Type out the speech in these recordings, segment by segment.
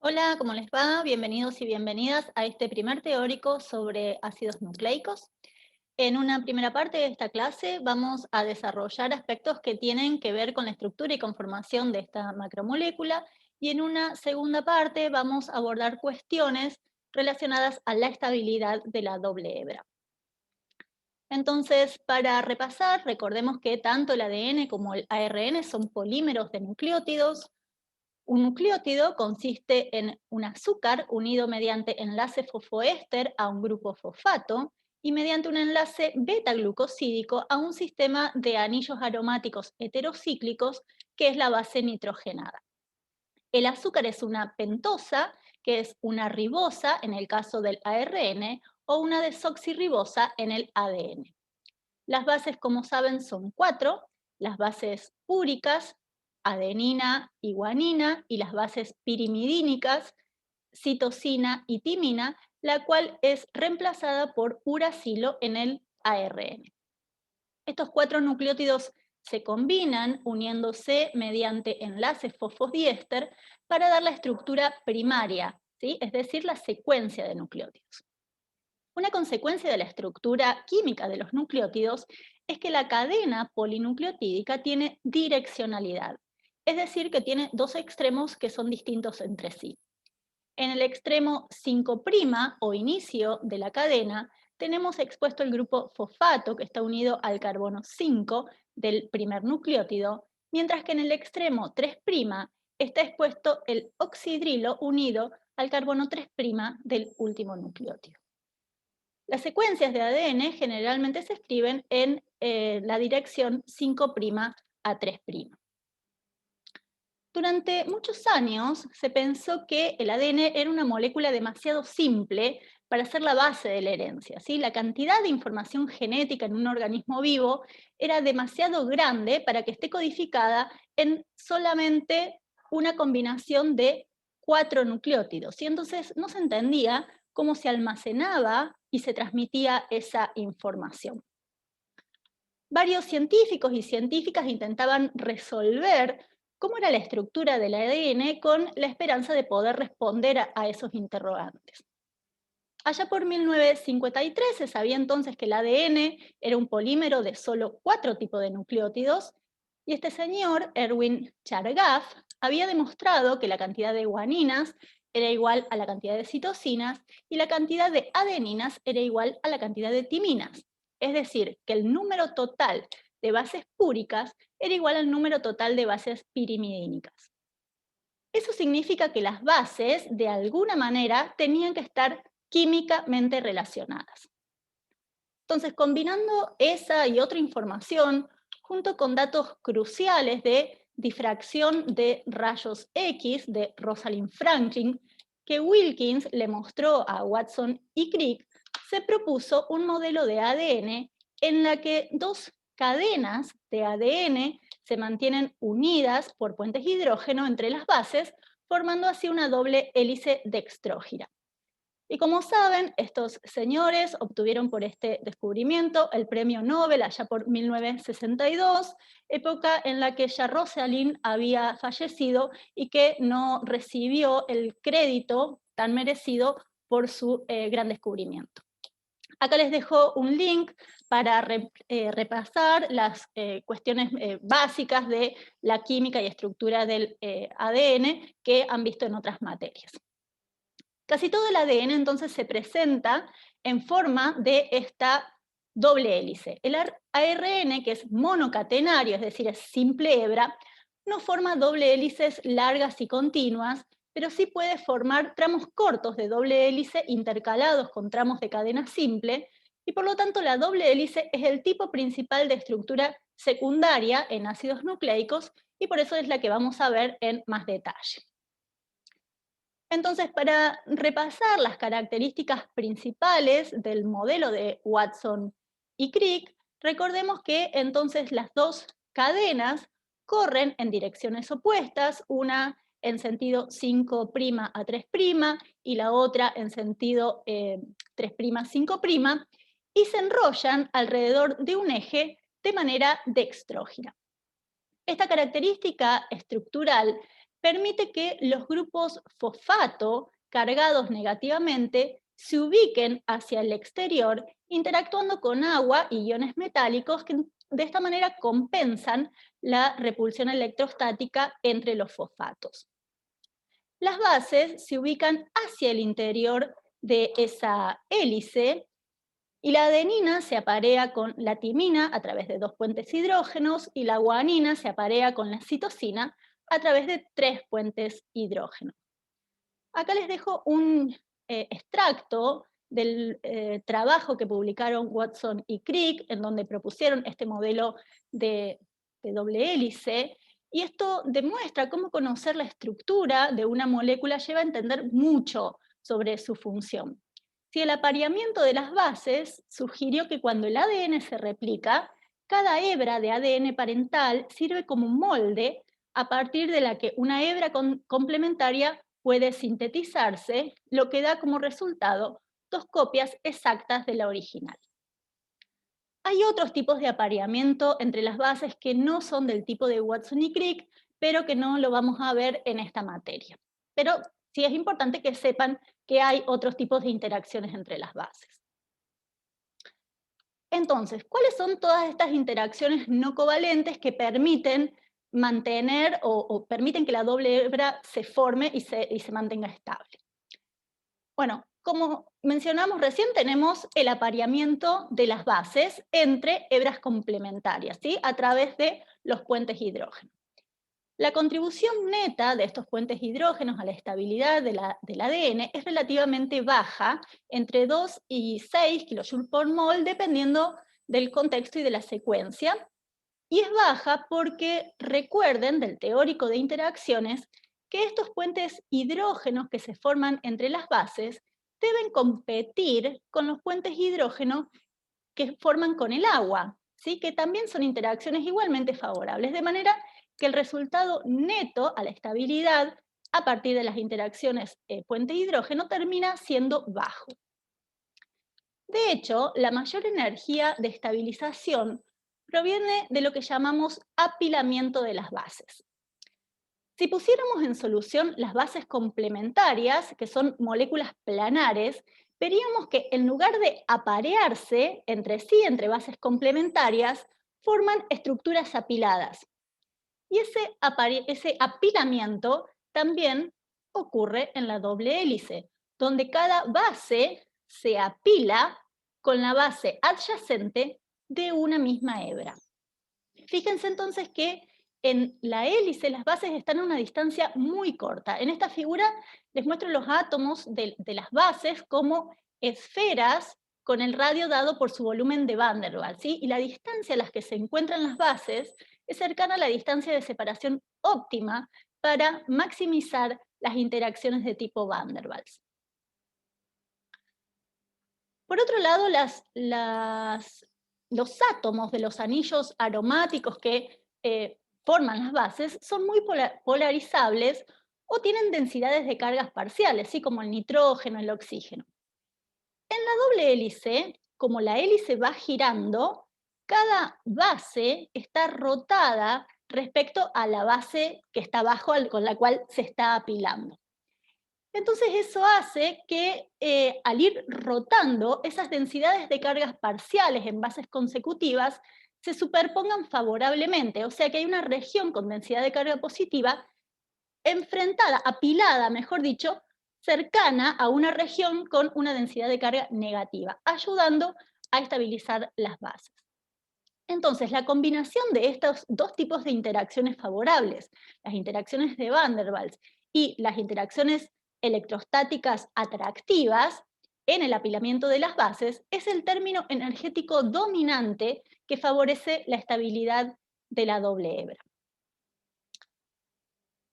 Hola, ¿cómo les va? Bienvenidos y bienvenidas a este primer teórico sobre ácidos nucleicos. En una primera parte de esta clase vamos a desarrollar aspectos que tienen que ver con la estructura y conformación de esta macromolécula, y en una segunda parte vamos a abordar cuestiones relacionadas a la estabilidad de la doble hebra. Entonces, para repasar, recordemos que tanto el ADN como el ARN son polímeros de nucleótidos. Un nucleótido consiste en un azúcar unido mediante enlace fosfoéster a un grupo fosfato y mediante un enlace beta-glucosídico a un sistema de anillos aromáticos heterocíclicos, que es la base nitrogenada. El azúcar es una pentosa, que es una ribosa en el caso del ARN, o una desoxirribosa en el ADN. Las bases, como saben, son cuatro: las bases úricas, adenina y guanina, y las bases pirimidínicas, citosina y timina, la cual es reemplazada por uracilo en el ARN. Estos cuatro nucleótidos se combinan uniéndose mediante enlaces fosfodiéster para dar la estructura primaria, ¿sí? Es decir, la secuencia de nucleótidos. Una consecuencia de la estructura química de los nucleótidos es que' la cadena polinucleotídica tiene direccionalidad, es decir, que tiene dos extremos que son distintos entre sí. En el extremo 5' o inicio de la cadena tenemos expuesto el grupo fosfato, que está unido al carbono 5 del primer nucleótido, mientras que en el extremo 3' está expuesto el oxidrilo unido al carbono 3' del último nucleótido. Las secuencias de ADN generalmente se escriben en la dirección 5' a 3'. Durante muchos años se pensó que el ADN era una molécula demasiado simple para ser la base de la herencia, ¿sí? La cantidad de información genética en un organismo vivo era demasiado grande para que esté codificada en solamente una combinación de cuatro nucleótidos, y entonces no se entendía cómo se almacenaba y se transmitía esa información. Varios científicos y científicas intentaban resolver cómo era la estructura del ADN con la esperanza de poder responder a esos interrogantes. Allá por 1953 se sabía entonces que el ADN era un polímero de solo cuatro tipos de nucleótidos, y este señor, Erwin Chargaff, había demostrado que la cantidad de guaninas era igual a la cantidad de citosinas y la cantidad de adeninas era igual a la cantidad de timinas. Es decir, que el número total de bases púricas era igual al número total de bases pirimidínicas. Eso significa que las bases, de alguna manera, tenían que estar químicamente relacionadas. Entonces, combinando esa y otra información, junto con datos cruciales de difracción de rayos X de Rosalind Franklin, que Wilkins le mostró a Watson y Crick, se propuso un modelo de ADN en la que dos cadenas de ADN se mantienen unidas por puentes de hidrógeno entre las bases, formando así una doble hélice dextrógira. Y como saben, estos señores obtuvieron por este descubrimiento el premio Nobel allá por 1962, época en la que ya Rosalind había fallecido y que no recibió el crédito tan merecido por su gran descubrimiento. Acá les dejo un link para repasar las cuestiones básicas de la química y estructura del ADN que han visto en otras materias. Casi todo el ADN entonces se presenta en forma de esta doble hélice. El ARN, que es monocatenario, es decir, es simple hebra, no forma doble hélices largas y continuas, pero sí puede formar tramos cortos de doble hélice intercalados con tramos de cadena simple, y por lo tanto la doble hélice es el tipo principal de estructura secundaria en ácidos nucleicos, y por eso es la que vamos a ver en más detalle. Entonces, para repasar las características principales del modelo de Watson y Crick, recordemos que entonces las dos cadenas corren en direcciones opuestas, una en sentido 5' a 3' y la otra en sentido 3' 5', y se enrollan alrededor de un eje de manera dextrógira. Esta característica estructural permite que los grupos fosfato cargados negativamente se ubiquen hacia el exterior, interactuando con agua y iones metálicos que de esta manera compensan la repulsión electrostática entre los fosfatos. Las bases se ubican hacia el interior de esa hélice y la adenina se aparea con la timina a través de 2 puentes hidrógenos y la guanina se aparea con la citosina a través de 3 puentes hidrógenos. Acá les dejo un extracto del trabajo que publicaron Watson y Crick, en donde propusieron este modelo de doble hélice, y esto demuestra cómo conocer la estructura de una molécula lleva a entender mucho sobre su función. Si el apareamiento de las bases sugirió que cuando el ADN se replica, cada hebra de ADN parental sirve como un molde a partir de la que una hebra complementaria puede sintetizarse, lo que da como resultado 2 copias exactas de la original. Hay otros tipos de apareamiento entre las bases que no son del tipo de Watson y Crick, pero que no lo vamos a ver en esta materia. Pero sí es importante que sepan que hay otros tipos de interacciones entre las bases. Entonces, ¿cuáles son todas estas interacciones no covalentes que permiten mantener o permiten que la doble hebra se forme y se mantenga estable? Bueno, como mencionamos recién, tenemos el apareamiento de las bases entre hebras complementarias, ¿sí? A través de los puentes hidrógenos. La contribución neta de estos puentes hidrógenos a la estabilidad del ADN es relativamente baja, entre 2 y 6 kJ por mol, dependiendo del contexto y de la secuencia. Y es baja porque recuerden del teórico de interacciones que estos puentes hidrógenos que se forman entre las bases deben competir con los puentes hidrógenos que forman con el agua, ¿sí? Que también son interacciones igualmente favorables, de manera que el resultado neto a la estabilidad a partir de las interacciones puente-hidrógeno termina siendo bajo. De hecho, la mayor energía de estabilización proviene de lo que llamamos apilamiento de las bases. Si pusiéramos en solución las bases complementarias, que son moléculas planares, veríamos que en lugar de aparearse entre sí, entre bases complementarias, forman estructuras apiladas. Y ese apilamiento también ocurre en la doble hélice, donde cada base se apila con la base adyacente de una misma hebra. Fíjense entonces que en la hélice las bases están a una distancia muy corta. En esta figura les muestro los átomos de las bases como esferas con el radio dado por su volumen de Van der Waals, ¿sí? Y la distancia a las que se encuentran las bases es cercana a la distancia de separación óptima para maximizar las interacciones de tipo Van der Waals. Por otro lado, los átomos de los anillos aromáticos que forman las bases son muy polarizables o tienen densidades de cargas parciales, ¿sí? Como el nitrógeno, el oxígeno. En la doble hélice, como la hélice va girando, cada base está rotada respecto a la base que está abajo con la cual se está apilando. Entonces eso hace que al ir rotando, esas densidades de cargas parciales en bases consecutivas se superpongan favorablemente, o sea que hay una región con densidad de carga positiva enfrentada, apilada, mejor dicho, cercana a una región con una densidad de carga negativa, ayudando a estabilizar las bases. Entonces, la combinación de estos 2 tipos de interacciones favorables, las interacciones de Van der Waals y las interacciones electrostáticas atractivas en el apilamiento de las bases, es el término energético dominante que favorece la estabilidad de la doble hebra.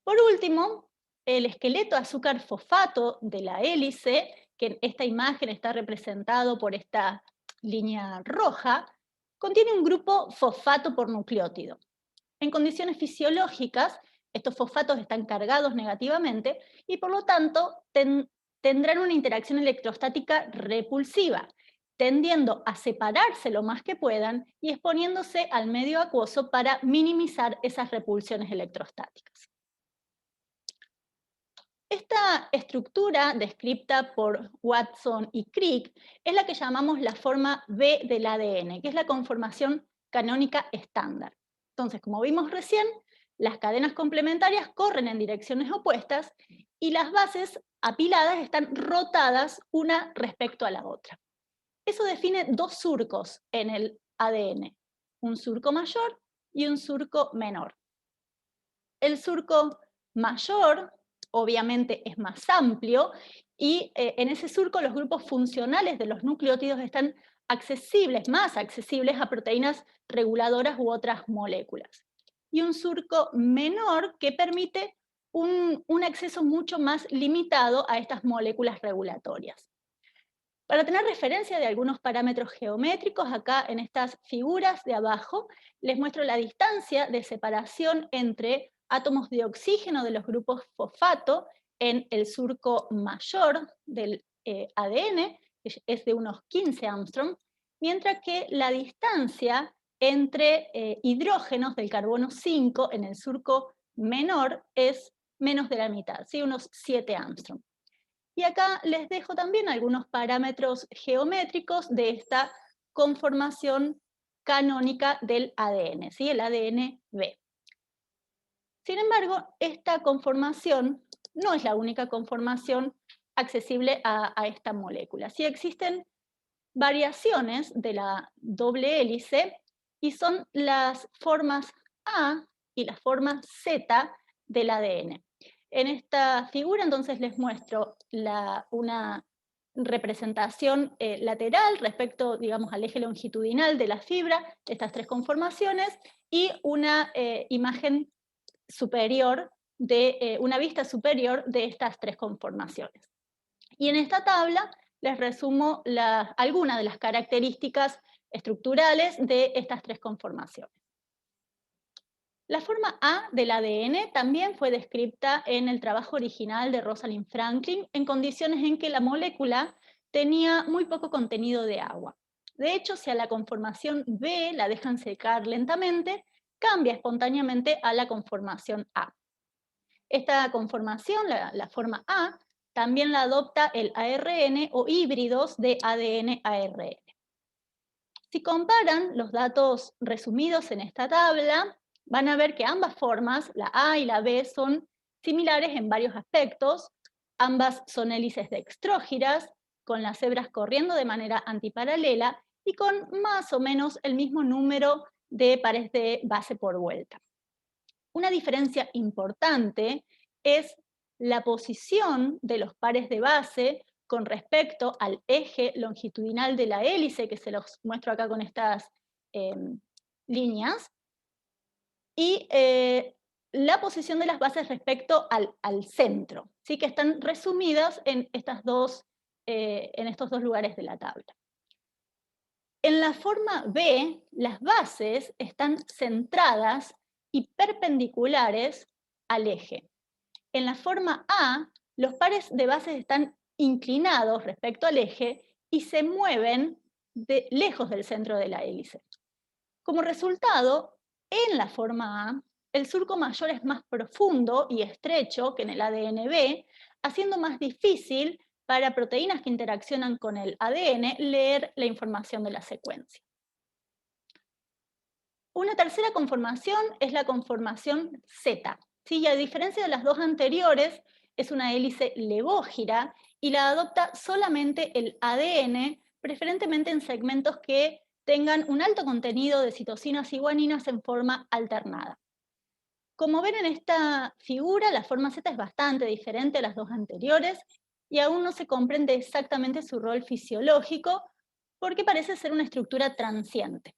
Por último, el esqueleto azúcar fosfato de la hélice, que en esta imagen está representado por esta línea roja, contiene un grupo fosfato por nucleótido. En condiciones fisiológicas, estos fosfatos están cargados negativamente y por lo tanto tendrán una interacción electrostática repulsiva, tendiendo a separarse lo más que puedan y exponiéndose al medio acuoso para minimizar esas repulsiones electrostáticas. Esta estructura descrita por Watson y Crick es la que llamamos la forma B del ADN, que es la conformación canónica estándar. Entonces, como vimos recién, las cadenas complementarias corren en direcciones opuestas y las bases apiladas están rotadas una respecto a la otra. Eso define dos surcos en el ADN, un surco mayor y un surco menor. El surco mayor, obviamente, es más amplio y en ese surco los grupos funcionales de los nucleótidos están accesibles, más accesibles a proteínas reguladoras u otras moléculas. Y un surco menor que permite un acceso mucho más limitado a estas moléculas regulatorias. Para tener referencia de algunos parámetros geométricos, acá en estas figuras de abajo, les muestro la distancia de separación entre átomos de oxígeno de los grupos fosfato en el surco mayor del ADN, que es de unos 15 Armstrong, mientras que la distancia entre hidrógenos del carbono 5 en el surco menor es menos de la mitad, ¿sí? Unos 7 Armstrong. Y acá les dejo también algunos parámetros geométricos de esta conformación canónica del ADN, ¿sí? El ADN B. Sin embargo, esta conformación no es la única conformación accesible a esta molécula. Sí existen variaciones de la doble hélice y son las formas A y la forma Z del ADN. En esta figura entonces les muestro una representación lateral respecto, digamos, al eje longitudinal de la fibra, de estas tres conformaciones, y una imagen superior una vista superior de estas tres conformaciones. Y en esta tabla les resumo algunas de las características estructurales de estas tres conformaciones. La forma A del ADN también fue descrita en el trabajo original de Rosalind Franklin en condiciones en que la molécula tenía muy poco contenido de agua. De hecho, si a la conformación B la dejan secar lentamente, cambia espontáneamente a la conformación A. Esta conformación, la forma A, también la adopta el ARN o híbridos de ADN-ARN. Si comparan los datos resumidos en esta tabla, van a ver que ambas formas, la A y la B, son similares en varios aspectos. Ambas son hélices dextrógiras, con las hebras corriendo de manera antiparalela y con más o menos el mismo número de pares de base por vuelta. Una diferencia importante es la posición de los pares de base con respecto al eje longitudinal de la hélice, que se los muestro acá con estas líneas, y la posición de las bases respecto al centro, ¿sí? Que están resumidas en estos dos lugares de la tabla. En la forma B, las bases están centradas y perpendiculares al eje. En la forma A, los pares de bases están inclinados respecto al eje y se mueven lejos del centro de la hélice. Como resultado, en la forma A, el surco mayor es más profundo y estrecho que en el ADN B, haciendo más difícil para proteínas que interaccionan con el ADN leer la información de la secuencia. Una tercera conformación es la conformación Z. ¿Sí? Y a diferencia de las dos anteriores, es una hélice levógira y la adopta solamente el ADN, preferentemente en segmentos que tengan un alto contenido de citosinas y guaninas en forma alternada. Como ven en esta figura, la forma Z es bastante diferente a las dos anteriores y aún no se comprende exactamente su rol fisiológico porque parece ser una estructura transiente.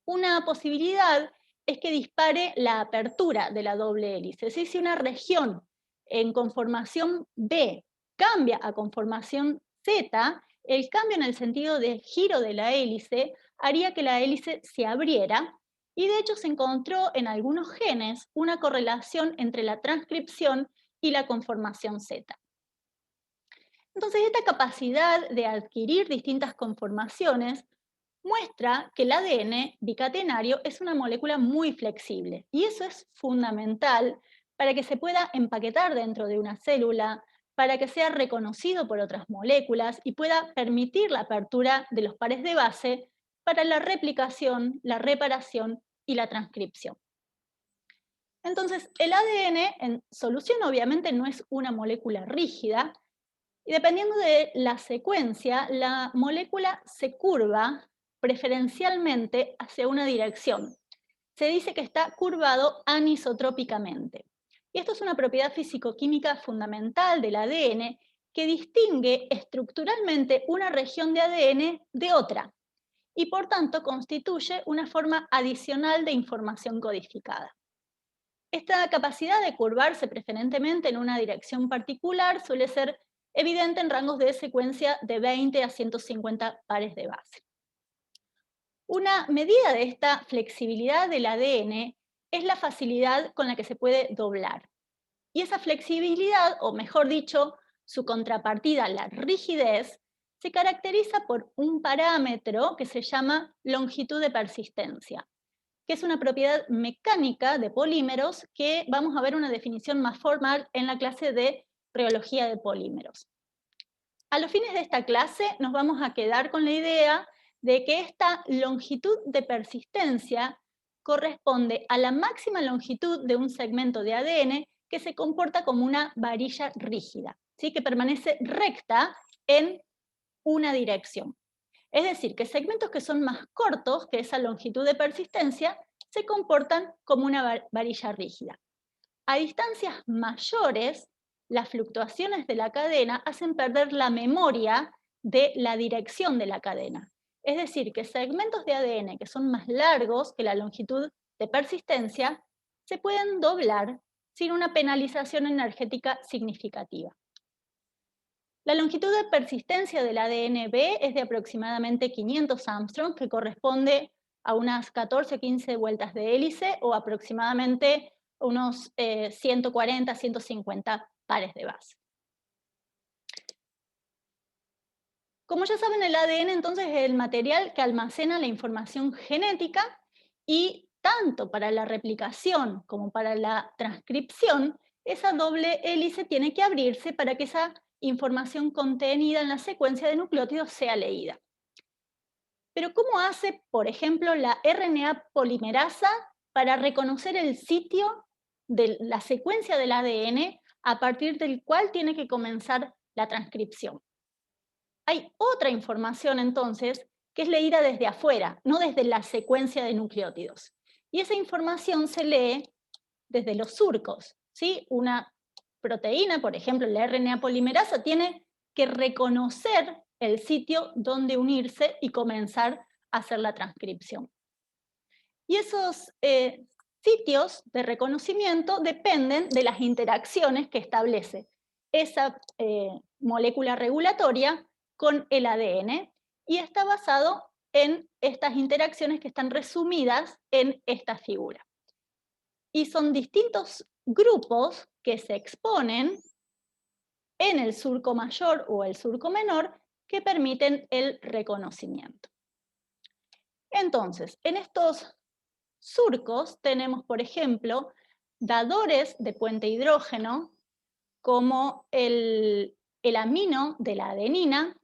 Una posibilidad es que dispare la apertura de la doble hélice. Es decir, si una región en conformación B cambia a conformación Z, el cambio en el sentido de giro de la hélice haría que la hélice se abriera, y de hecho se encontró en algunos genes una correlación entre la transcripción y la conformación Z. Entonces, esta capacidad de adquirir distintas conformaciones muestra que el ADN bicatenario es una molécula muy flexible, y eso es fundamental para que se pueda empaquetar dentro de una célula, para que sea reconocido por otras moléculas y pueda permitir la apertura de los pares de base para la replicación, la reparación y la transcripción. Entonces, el ADN en solución obviamente no es una molécula rígida, y dependiendo de la secuencia, la molécula se curva preferencialmente hacia una dirección. Se dice que está curvado anisotrópicamente. Y esto es una propiedad fisicoquímica fundamental del ADN que distingue estructuralmente una región de ADN de otra y por tanto constituye una forma adicional de información codificada. Esta capacidad de curvarse preferentemente en una dirección particular suele ser evidente en rangos de secuencia de 20 a 150 pares de base. Una medida de esta flexibilidad del ADN es la facilidad con la que se puede doblar. Y esa flexibilidad, o mejor dicho, su contrapartida, la rigidez, se caracteriza por un parámetro que se llama longitud de persistencia, que es una propiedad mecánica de polímeros que vamos a ver una definición más formal en la clase de reología de polímeros. A los fines de esta clase nos vamos a quedar con la idea de que esta longitud de persistencia corresponde a la máxima longitud de un segmento de ADN que se comporta como una varilla rígida, ¿sí? Que permanece recta en una dirección. Es decir, que segmentos que son más cortos que esa longitud de persistencia se comportan como una varilla rígida. A distancias mayores, las fluctuaciones de la cadena hacen perder la memoria de la dirección de la cadena. Es decir, que segmentos de ADN que son más largos que la longitud de persistencia se pueden doblar sin una penalización energética significativa. La longitud de persistencia del ADN B es de aproximadamente 500 Armstrong, que corresponde a unas 14 o 15 vueltas de hélice o aproximadamente unos 140, 150 pares de base. Como ya saben, el ADN entonces es el material que almacena la información genética y tanto para la replicación como para la transcripción, esa doble hélice tiene que abrirse para que esa información contenida en la secuencia de nucleótidos sea leída. Pero ¿cómo hace, por ejemplo, la RNA polimerasa para reconocer el sitio de la secuencia del ADN a partir del cual tiene que comenzar la transcripción? Hay otra información entonces que es leída desde afuera, no desde la secuencia de nucleótidos. Y esa información se lee desde los surcos, ¿sí? Una proteína, por ejemplo, la RNA polimerasa, tiene que reconocer el sitio donde unirse y comenzar a hacer la transcripción. Y esos sitios de reconocimiento dependen de las interacciones que establece esa molécula regulatoria con el ADN y está basado en estas interacciones que están resumidas en esta figura. Y son distintos grupos que se exponen en el surco mayor o el surco menor que permiten el reconocimiento. Entonces, en estos surcos tenemos, por ejemplo, dadores de puente hidrógeno, como el amino de la adenina,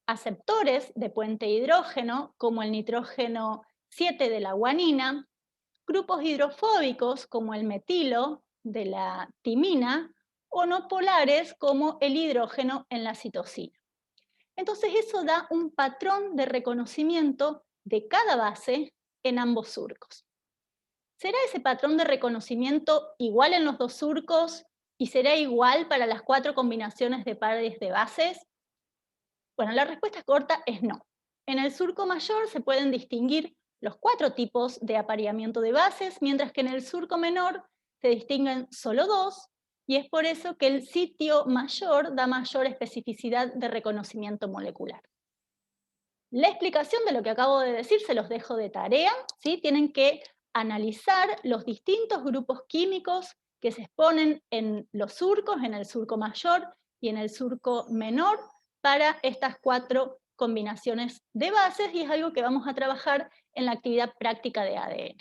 aceptores de puente hidrógeno, como el nitrógeno 7 de la guanina, grupos hidrofóbicos, como el metilo de la timina, o no polares, como el hidrógeno en la citosina. Entonces eso da un patrón de reconocimiento de cada base en ambos surcos. ¿Será ese patrón de reconocimiento igual en los dos surcos y será igual para las 4 combinaciones de pares de bases? Bueno, la respuesta corta es no. En el surco mayor se pueden distinguir los 4 tipos de apareamiento de bases, mientras que en el surco menor se distinguen solo 2, y es por eso que el sitio mayor da mayor especificidad de reconocimiento molecular. La explicación de lo que acabo de decir se los dejo de tarea, ¿sí? Tienen que analizar los distintos grupos químicos que se exponen en los surcos, en el surco mayor y en el surco menor, para estas 4 combinaciones de bases, y es algo que vamos a trabajar en la actividad práctica de ADN.